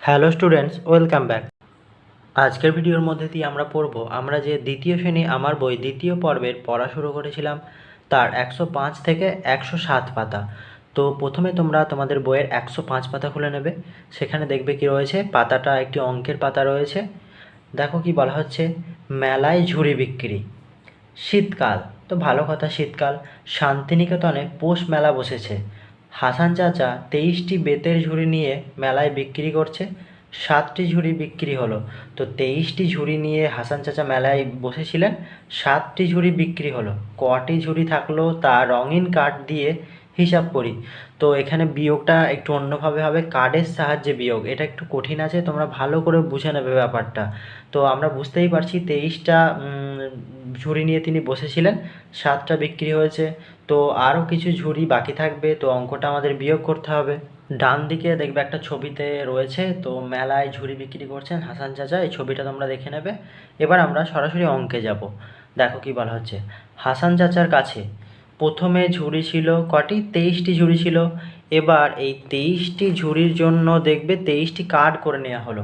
Hello students, welcome back. আজকের ভিডিওর মধ্যে দিয়ে আমরা পড়ব আমরা যে দ্বিতীয় শ্রেণী আমার বই দ্বিতীয় পর্বের পড়া শুরু করেছিলাম তার 105 থেকে 107 পাতা। তো প্রথমে তোমরা তোমাদের বইয়ের 105 পাতা খুলে নেবে। সেখানে দেখবে কি রয়েছে, পাতাটা একটি অঙ্কের পাতা রয়েছে। দেখো কি বলা হচ্ছে, মেলায় ঝুড়ি বিক্রি। শীতকাল, তো ভালো কথা, শীতকাল। শান্তিনিকেতনে পৌষ মেলা বসেছে। হাসান চাচা 23টি বেতের ঝুড়ি নিয়ে মেলায় বিক্রি করছে। 7টি ঝুড়ি বিক্রি হলো। তো 23টি ঝুড়ি নিয়ে হাসান চাচা মেলায় বসেছিলেন, 7টি ঝুড়ি বিক্রি হলো। কটি ঝুড়ি থাকলো তা রঙিন কাঠ দিয়ে হিসাব করি। তো এখানে বিয়োগটা একটু অন্যভাবে হবে, কার্ডের সাহায্যে বিয়োগ। এটা একটু কঠিন আছে, তোমরা ভালো করে বুঝে নেবে ব্যাপারটা। তো আমরা বুঝতেই পারছি 23টা ঝুড়ি নিয়ে তিনি বসেছিলেন, 7টা বিক্রি হয়েছে। তো আরও কিছু ঝুড়ি বাকি থাকবে, তো অঙ্কটা আমাদের বিয়োগ করতে হবে। ডান দিকে দেখবে একটা ছবিতে রয়েছে, তো মেলায় ঝুড়ি বিক্রি করছেন হাসান চাচা, এই ছবিটা তোমরা দেখে নেবে। এবার আমরা সরাসরি অঙ্কে যাব। দেখো কি বলা হচ্ছে, হাসান চাচার কাছে প্রথমে ঝুড়ি ছিল কটি, 23টি ঝুড়ি ছিল। এবার এই 23টি ঝুড়ির জন্য দেখবে 23টি কার্ড করে নেওয়া হলো।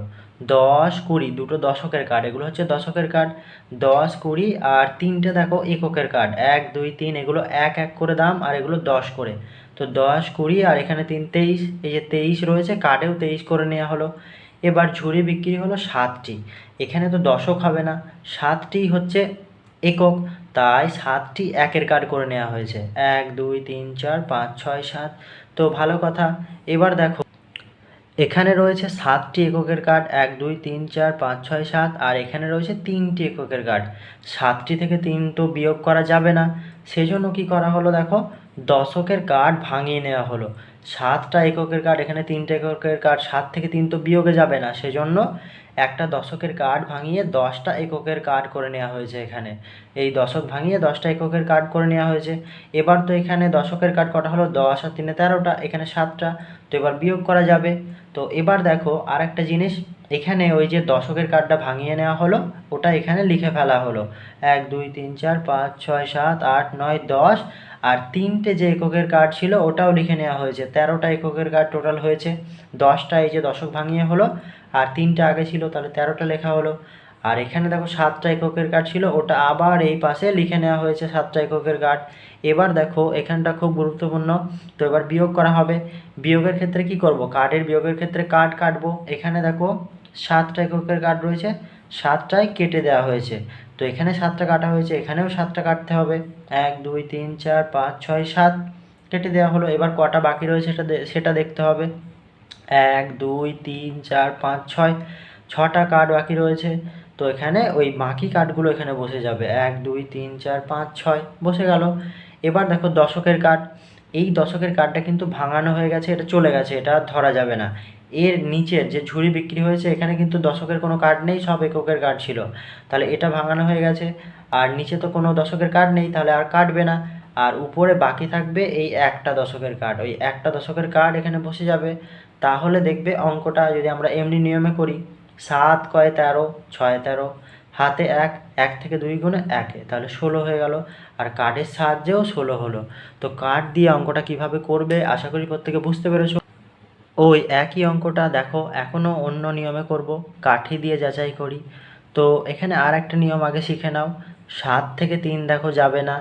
10, 20, দুটো দশকের কার্ড, এগুলো হচ্ছে দশকের কার্ড। 10, 20 আর 3টে দেখো এককের কার্ড, 1, 2, 3, এগুলো 1 1 করে দাম আর এগুলো 10 করে। তো 10, 20 আর এখানে 3, 23, এই যে 23 রয়েছে, কার্ডেও 23 করে নেওয়া হলো। এবার ঝুড়ি বিক্রি হলো 7টি। এখানে তো দশক হবে না, 7টি হচ্ছে একক, তাই 7টি একের কার্ড করে নেওয়া হয়েছে। 1, 2, 3, 4, 5, 6, 7। তো ভালো কথা। এবার দেখো এখানে রয়েছে 7টি এককের কার্ড, 1, 2, 3, 4, 5, 6, 7, আর এখানে রয়েছে 3টি এককের কার্ড। 7টি থেকে 3 তো বিয়োগ করা যাবে না, সেজন্য কি করা হলো, দেখো দশকের কার্ড ভাঙিয়ে নেওয়া হলো। 7টা এককের কার্ড, এখানে 3টে এককের কার্ড, 7 থেকে 3 তো বিয়োগে যাবে না, সেজন্য একটা দশকের কার্ড ভাঙিয়ে 10টা এককের কার্ড করে নেওয়া হয়েছে। এখানে এই দশক ভাঙিয়ে 10টা এককের কার্ড করে নেওয়া হয়েছে। এবার তো এখানে দশকের কার্ড কটা হলো, 10 আর 3 13টা, এখানে 7টা, তো এবার বিয়োগ করা যাবে। তো এবার দেখো আর একটা জিনিস, এখানে ওই যে দশকের কার্ডটা ভাঙিয়ে নেওয়া হলো, ওটা এখানে লিখে ফেলা হলো। 1, 2, 3, 4, 5, 6, 7, 8, 9, 10, আর 3টে যে এককের কার্ড ছিল ওটাও লিখে নেওয়া হয়েছে। 13টা এককের কার্ড টোটাল হয়েছে। 10টা এই যে দশক ভাঙিয়ে হলো, আর 3টে আগে ছিল, তাহলে 13টা লেখা হলো। আর এখানে দেখো 7টা এককের কার্ড ছিল, ওটা আবার এই পাশে লিখে নেওয়া হয়েছে, 7টা এককের কার্ড। এবার দেখো এখানটা খুব গুরুত্বপূর্ণ, তো এবার বিয়োগ করা হবে। বিয়োগের ক্ষেত্রে কি করব, কার্ডের বিয়োগের ক্ষেত্রে কার্ড কাটবো। এখানে দেখো 7টা এককের কার্ড রয়েছে, 7টাই কেটে দেওয়া হয়েছে। তো এখানে 7টা কাটা হয়েছে, এখানেও 7টা কাটতে হবে। 1, 2, 3, 4, 5, 6, 7 কেটে দেওয়া হলো। এবার কটা বাকি রয়েছে সেটা দেখতে হবে। 1, 2, 3, 4, 5, 6, 6টা কার্ড বাকি রয়েছে। তো এখানে ওই বাকি কার্ডগুলো এখানে বসে যাবে, 1, 2, 3, 4, 5, 6 বসে গেল। এবার দেখো দশকের কার্ড, এই দশকের কার্ডটা কিন্তু ভাঙানো হয়ে গেছে, এটা চলে গেছে, এটা আর ধরা যাবে না। এর নিচের যে ঝুড়ি বিক্রি হয়েছে এখানে কিন্তু দশকের কোনো কার্ড নেই, সব এককের কার্ড ছিল, তাহলে এটা ভাঙানো হয়ে গেছে। আর নিচে তো কোনো দশকের কার্ড নেই, তাহলে আর কাটবে না। আর উপরে বাকি থাকবে এই একটা দশকের কার্ড, ওই একটা দশকের কার্ড এখানে বসে যাবে। তাহলে দেখবে অঙ্কটা যদি আমরা এমনি নিয়মে করি, 7 কয় 13, 6 13, হাতে 1, 1 থেকে 2 গুণে 1, তাহলে 16 হয়ে গেল। আর কার্ডের সাহায্যেও 16 হলো। তো কার্ড দিয়ে অঙ্কটা কিভাবে করবে আশা করি প্রত্যেকে বুঝতে পেরেছো। ওই একই অঙ্কটা দেখো এখনও অন্য নিয়মে করব, কাঠি দিয়ে যাচাই করি। তো এখানে আর একটা নিয়ম আগে শিখে নাও। 7 থেকে 3 দেখো যাবে না,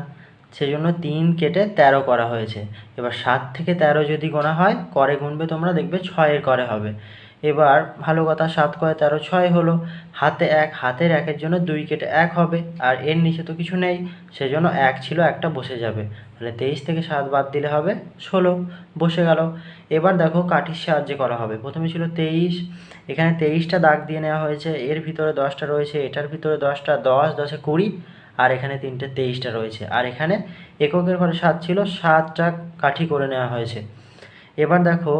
সেজন্য 3 কেটে 13 করা হয়েছে। এবার 7 থেকে 13 যদি গোনা হয়, করে গুনবে তোমরা, দেখবে 6-এর করে হবে। এবার ভালো কথা, 7 কয় 13, 6 হলো। হাতে 1, হাতের 1-এর জন্য 2 কেটে 1 হবে, আর এর নিচে তো কিছু নেই, সেজন্য 1 ছিল, একটা বসে যাবে। তাহলে 23 থেকে 7 বাদ দিলে হবে 16, বসে গেল। এবার দেখো কাঠির সাহায্যে করা হবে। প্রথমে ছিল 23, এখানে 23টা দাগ দিয়ে নেওয়া হয়েছে, এর ভিতরে 10টা রয়েছে, এটার ভিতরে 10টা, 10 10-এ 20, আর এখানে 3টে 23টা রয়েছে। আর এখানে এককের ঘরে 7 ছিল, 7টা কাঠি করে নেওয়া হয়েছে। এবার দেখো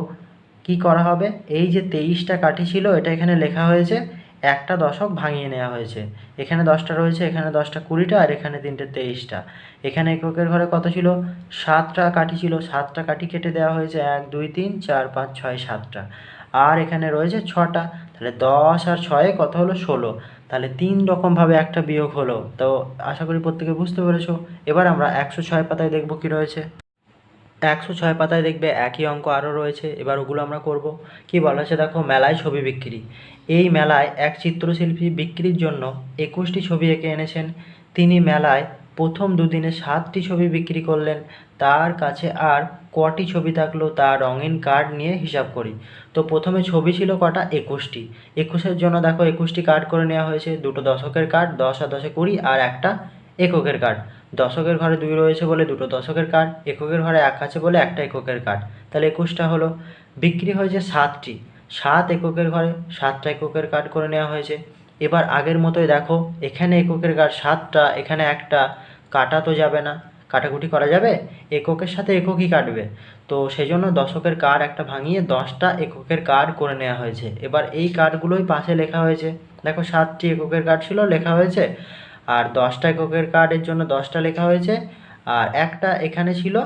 কি করা হবে, এই যে 23টা কাঠি ছিল এটা এখানে লেখা হয়েছে, একটা দশক ভাঙিয়ে নেওয়া হয়েছে। এখানে 10টা রয়েছে, এখানে 10টা 20টা, আর এখানে 3টে 23টা। এখানে এককের ঘরে কত ছিল, 7টা কাঠি ছিল, 7টা কাঠি কেটে দেওয়া হয়েছে, 1, 2, 3, 4, 5, 6, 7টা। আর এখানে রয়েছে 6টা, তাহলে 10 আর 6-এ কত হলো, 16। তাহলে 3 রকমভাবে একটা বিয়োগ হলো। তো আশা করি প্রত্যেকে বুঝতে পেরেছো। এবার আমরা 106 পাতায় দেখব কি রয়েছে। 106 পাতায় দেখবে একই অঙ্ক আরও রয়েছে, এবার ওগুলো আমরা করব। কি বলা আছে দেখো, মেলায় ছবি বিক্রি। এই মেলায় এক চিত্রশিল্পী বিক্রির জন্য 21টি ছবি এঁকে এনেছেন। তিনি মেলায় প্রথম দুদিনে 7টি ছবি বিক্রি করলেন। তার কাছে আর কটি ছবি থাকলো তা রঙিন কার্ড নিয়ে হিসাব করি। তো প্রথমে ছবি ছিল কটা, 21টি। 21-এর জন্য দেখো 21টি কার্ড করে নেওয়া হয়েছে, দুটো দশকের কার্ড, 10 আর 10 20, আর একটা এককের কার্ড। দশকের ঘরে 2 রয়েছে বলে দুটো দশকের কার্ড, এককের ঘরে 1 আছে বলে একটা এককের কার্ড। তাহলে 21টা হলো। বিক্রি হয়েছে 7টি, 7 এককের ঘরে 7টা এককের কার্ড করে নেওয়া হয়েছে। এবার আগের মতোই দেখো, এখানে এককের কার্ড 7টা, এখানে একটা, কাটা তো যাবে না, কাটাকুটি করা যাবে, এককের সাথে এককই কাটবে। তো সেই জন্য দশকের কার্ড একটা ভাঙিয়ে 10টা এককের কার্ড করে নেওয়া হয়েছে। এবার এই কার্ডগুলোই পাশে লেখা হয়েছে। দেখো 7টি এককের কার্ড ছিল, লেখা হয়েছে, আর 10টা এককের কার্ডের জন্য 10টা লেখা হয়েছে, আর একটা এখানে ছিল,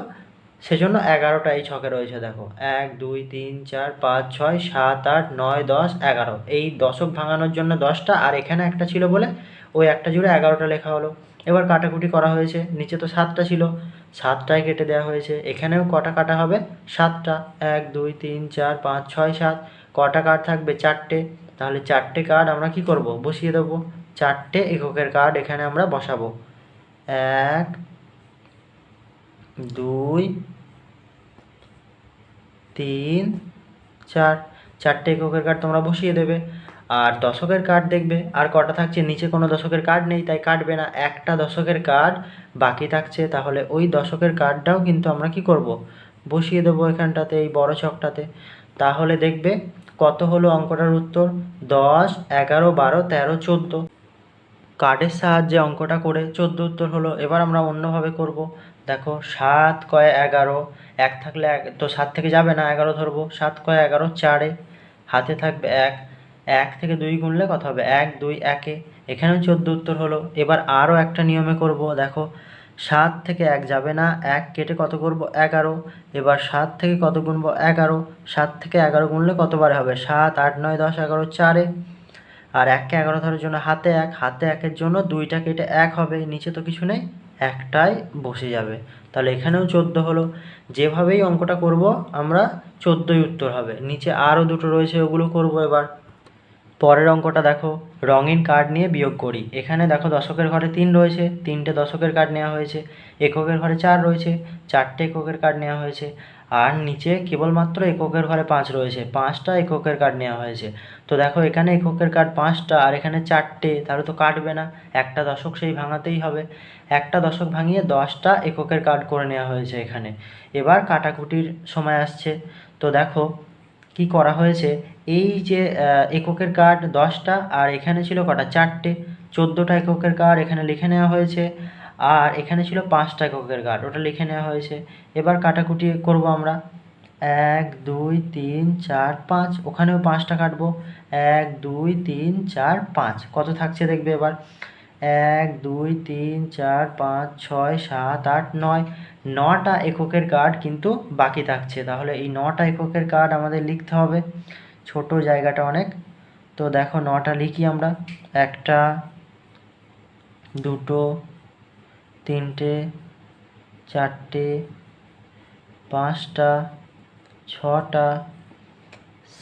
সেজন্য 11টা এই ছকে রয়েছে। দেখো 1 2 3 4 5 6 7 8 9 10 11, এই দশক ভাঙানোর জন্য 10টা, আর এখানে একটা ছিল বলে ওই একটা জুড়ে 11টা লেখা হলো। এবার কাটাকুটি করা হয়েছে, নিচে তো 7টা ছিল, 7টায় কেটে দেওয়া হয়েছে। এখানেও কটা কাটা হবে, 7টা। 1 2 3 4 5 6 7, কটা কার্ড থাকবে, 4টে। তাহলে 4টে কার্ড আমরা কি করব, বসিয়ে দেবো। 4টে এককের কার্ড এখানে আমরা বসাবো। 1 2 3 4, 4টে এককের কার্ড তোমরা বসিয়ে দেবে। আর দশকের কার্ড দেখবে আর কটা থাকছে, নিচে কোনো দশকের কার্ড নেই তাই কাটবে না, একটা দশকের কার্ড বাকি থাকছে। তাহলে ওই দশকের কার্ডটাও কিন্তু আমরা কি করব, বসিয়ে দেবো এখানটাতে, এই বড় ছকটাতে। তাহলে দেখবে কত হলো অঙ্কটার উত্তর, 10 11 12 13 14। কার্ডের সাহায্যে অঙ্কটা করে 14 উত্তর হলো। এবার আমরা অন্যভাবে করব। দেখো 7 কয় 11, 1 থাকলে 1 তো 7 থেকে যাবে না, 11 ধরবো। 7 কয় 11, 4-এ হাতে থাকবে 1, 1 থেকে 2 গুনলে কত হবে, 1 2 1-এ, এখানেও 14 উত্তর হলো। এবার আরও একটা নিয়মে করব। দেখো 7 থেকে 1 যাবে না, 1 কেটে কত করব, 11। এবার 7 থেকে কত গুনবো, 11। 7 থেকে 11 গুনলে কতবারে হবে, 7 8 9 10 11, 4-এ। আর 1কে 11 ধরার জন্য হাতে 1, হাতে 1-এর জন্য 2টা কেটে 1 হবে, নিচে তো কিছু নেই, একটাই বসে যাবে। তাহলে এখানেও 14 হলো। যেভাবেই অঙ্কটা করব আমরা 14ই উত্তর হবে। নিচে আরও দুটো রয়েছে, ওগুলো করব এবার। পরের অঙ্কটা দেখো, রঙিন কার্ড নিয়ে বিয়োগ করি। এখানে দেখো দশকের ঘরে 3 রয়েছে, 3টে দশকের কার্ড নেওয়া হয়েছে। এককের ঘরে 4 রয়েছে, 4টে এককের কার্ড নেওয়া হয়েছে। আর নিচে কেবলমাত্র এককের ঘরে 5 রয়েছে, 5টা এককের কার্ড নেওয়া হয়েছে। তো দেখো এখানে এককের কার্ড 5টা আর এখানে 4টে, তাহলে তো কাটবে না, একটা দশক সেই ভাঙাতেই হবে। একটা দশক ভাঙিয়ে 10টা এককের কার্ড করে নেওয়া হয়েছে এখানে। এবার কাটাকুটির সময় আসছে। তো দেখো কি করা হয়েছে, এই যে এককের কার্ড 10টা আর এখানে ছিল কটা, 4টে, 14টা এককের কার্ড এখানে লিখে নেওয়া হয়েছে। আর এখানে ছিল 5টা এককের কার্ড, ওটা লিখে নেওয়া হয়েছে। এবার কাটাকুটি করব আমরা। 1 2 3 4 5, ওখানেও 5টা কাটবো। 1 2 3 4 5, কত থাকছে দেখবে এবার, 1 2 3 4 5 6 7 8 9, 9টা এককের কার্ড কিন্তু বাকি থাকছে। তাহলে এই 9টা এককের কার্ড আমাদের লিখতে হবে, ছোট জায়গাটা অনেক। তো দেখো 9টা লিখি আমরা, 1টা 2টো 3টে 4টে 5টা 6টা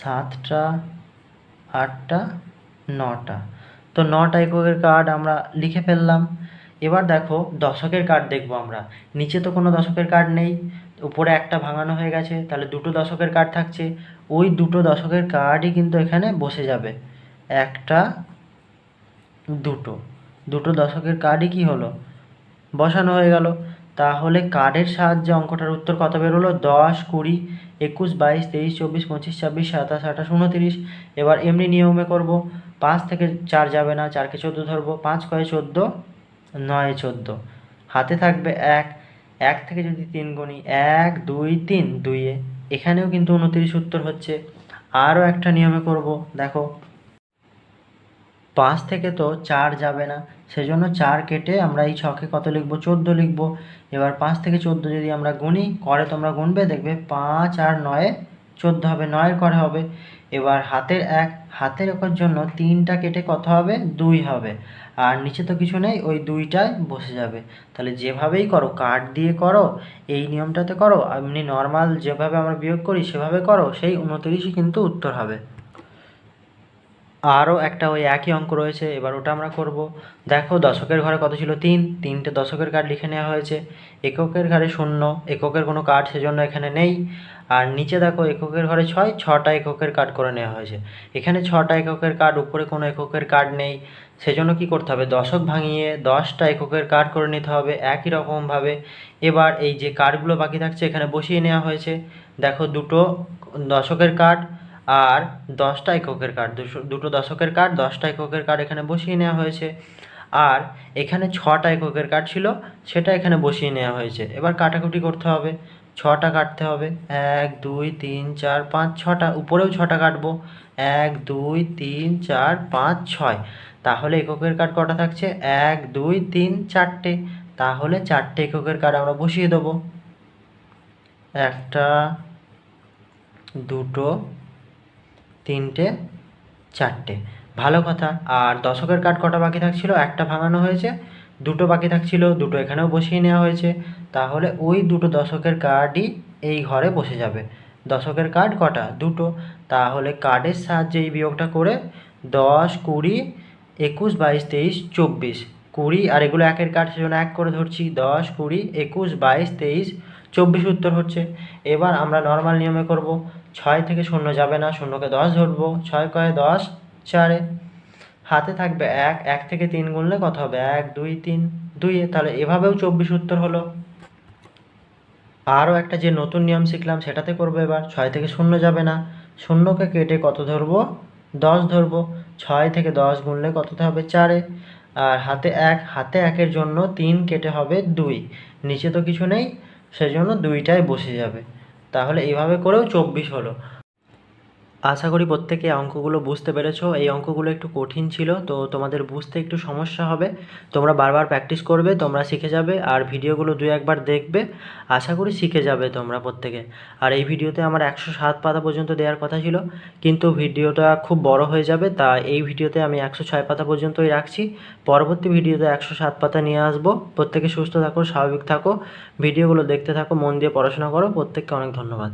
7টা 8টা 9টা। তো 9টা এককের কার্ড আমরা লিখে ফেললাম। এবার দেখো দশকের কার্ড দেখব আমরা। নিচে তো কোনো দশকের কার্ড নেই, উপরে একটা ভাঙানো হয়ে গেছে, তাহলে দুটো দশকের কার্ড থাকছে। ওই দুটো দশকের কার্ডই কিন্তু এখানে বসে যাবে, একটা দুটো, দুটো দশকের কার্ডই কি হলো, বসানো হয়ে গেল। তাহলে কার্ডের সাহায্যে অঙ্কটার উত্তর কত বেরোলো, 10 20 21 22 23 24 25 26 27 28 29। এবার এমনি নিয়মে করব। 5 থেকে 4 যাবে না, 4কে 14 ধরবো। 5 কয়ে 14, 9 14, হাতে থাকবে 1, 1 থেকে যদি 3 গুনি, 1 2 3 2-এ, এখানেও কিন্তু 29 উত্তর হচ্ছে। আরও একটা নিয়মে করব। দেখো 5 থেকে তো 4 যাবে না, সেজন্য 4 কেটে আমরা এই ছকে কত লিখব, 14 লিখব। এবার 5 থেকে 14 যদি আমরা গুনি, করে তোমরা গুনবে দেখবে 5 আর 9-এ 14 হবে, 9-এর করে হবে। এবার হাতের 1, হাতের একের জন্য 3টা কেটে কত হবে, 2 হবে। আর নিচে তো কিছু নেই, ওই দুইটায় বসে যাবে। তাহলে যেভাবেই করো, কাট দিয়ে করো, এই নিয়মটাতে করো, এমনি নর্মাল যেভাবে আমরা বিয়োগ করি সেভাবে করো, সেই 29ই কিন্তু উত্তর হবে। আরও একটা ওই একই অঙ্ক রয়েছে, এবার ওটা আমরা করব। দেখো দশকের ঘরে কত ছিল? 3, 3টে দশকের কার্ড লিখে নেওয়া হয়েছে। এককের ঘরে 0, এককের কোনো কার্ড সেজন্য এখানে নেই। আর নিচে দেখো এককের ঘরে 6, 6টা এককের কার্ড করে নেওয়া হয়েছে। এখানে 6টা এককের কার্ড, উপরে কোনো এককের কার্ড নেই, সেজন্য কি করতে হবে? দশক ভাঙিয়ে 10টা এককের কার্ড করে নিতে হবে একই রকমভাবে। এবার এই যে কার্ডগুলো বাকি থাকছে এখানে বসিয়ে নেওয়া হয়েছে। দেখো দুটো দশকের কার্ড আর 10টা এককের কার্ড, দুটো দশকের কার্ড, 10টা এককের কার্ড এখানে বসিয়ে নেওয়া হয়েছে। আর এখানে 6টা এককের কার্ড ছিল, সেটা এখানে বসিয়ে নেওয়া হয়েছে। এবার কাটাকুটি করতে হবে, 6টা কাটতে হবে। 1 2 3 4 5 6টা, উপরেও 6টা কাটবো। 1 2 3 4 5 6। তাহলে এককের কার্ড কটা থাকছে? 1 2 3 4টে। তাহলে 4টে এককের কার্ড আমরা বসিয়ে দেবো। একটা, দুটো, 3টে, 4টে। ভালো কথা। আর দশকের কার্ড কটা বাকি থাকছিল? একটা ভাঙানো হয়েছে, দুটো বাকি থাকছিল, দুটো এখানেও বসিয়ে নেওয়া হয়েছে। তাহলে ওই দুটো দশকের কার্ডই এই ঘরে বসে যাবে। দশকের কার্ড কটা? দুটো। তাহলে কার্ডের সাহায্যে এই বিয়োগটা করে 10 20 21 22 23 24, 20 আর এগুলো একের কার্ড সেজন্য 1 করে ধরছি। 10 20 21 22 23 24 উত্তর হচ্ছে। এবার আমরা নর্মাল নিয়মে করব। 6 থেকে 0 যাবে না, 0কে 10 ধরবো। 6 কয়ে 10, 4-এ হাতে থাকবে 1, 1 থেকে 3 গুনলে কত হবে? 1 2 3 2-এ। তাহলে এভাবেও 24 উত্তর হলো। আরও একটা যে নতুন নিয়ম শিখলাম সেটাতে করবো এবার। 6 থেকে 0 যাবে না, 0কে কেটে কত ধরবো? 10 ধরবো। 6 থেকে 10 গুনলে কততে হবে? 4-এ। আর হাতে 1, হাতে 1-এর জন্য 3 কেটে হবে 2, নিচে তো কিছু নেই, সেজন্য 2টাই বসে যাবে। তাহলে এইভাবে করেও 24 হলো। আশা করি প্রত্যেকে অঙ্কগুলো বুঝতে পেরেছো। এই অঙ্কগুলো একটু কঠিন ছিল, তো তোমাদের বুঝতে একটু সমস্যা হবে। তোমরা বারবার প্র্যাকটিস করবে, তোমরা শিখে যাবে। আর ভিডিওগুলো 2-1বার দেখবে, আশা করি শিখে যাবে তোমরা প্রত্যেকে। আর এই ভিডিওতে আমার 107 পাতা পর্যন্ত দেওয়ার কথা ছিল, কিন্তু ভিডিওটা খুব বড় হয়ে যাবে, তাই এই ভিডিওতে আমি 106 পাতা পর্যন্তই রাখছি। পরবর্তী ভিডিওতে 107 পাতা নিয়ে আসবো। প্রত্যেকে সুস্থ থাকো, স্বাভাবিক থাকো, ভিডিওগুলো দেখতে থাকো, মন দিয়ে পড়াশোনা করো। প্রত্যেককে অনেক ধন্যবাদ।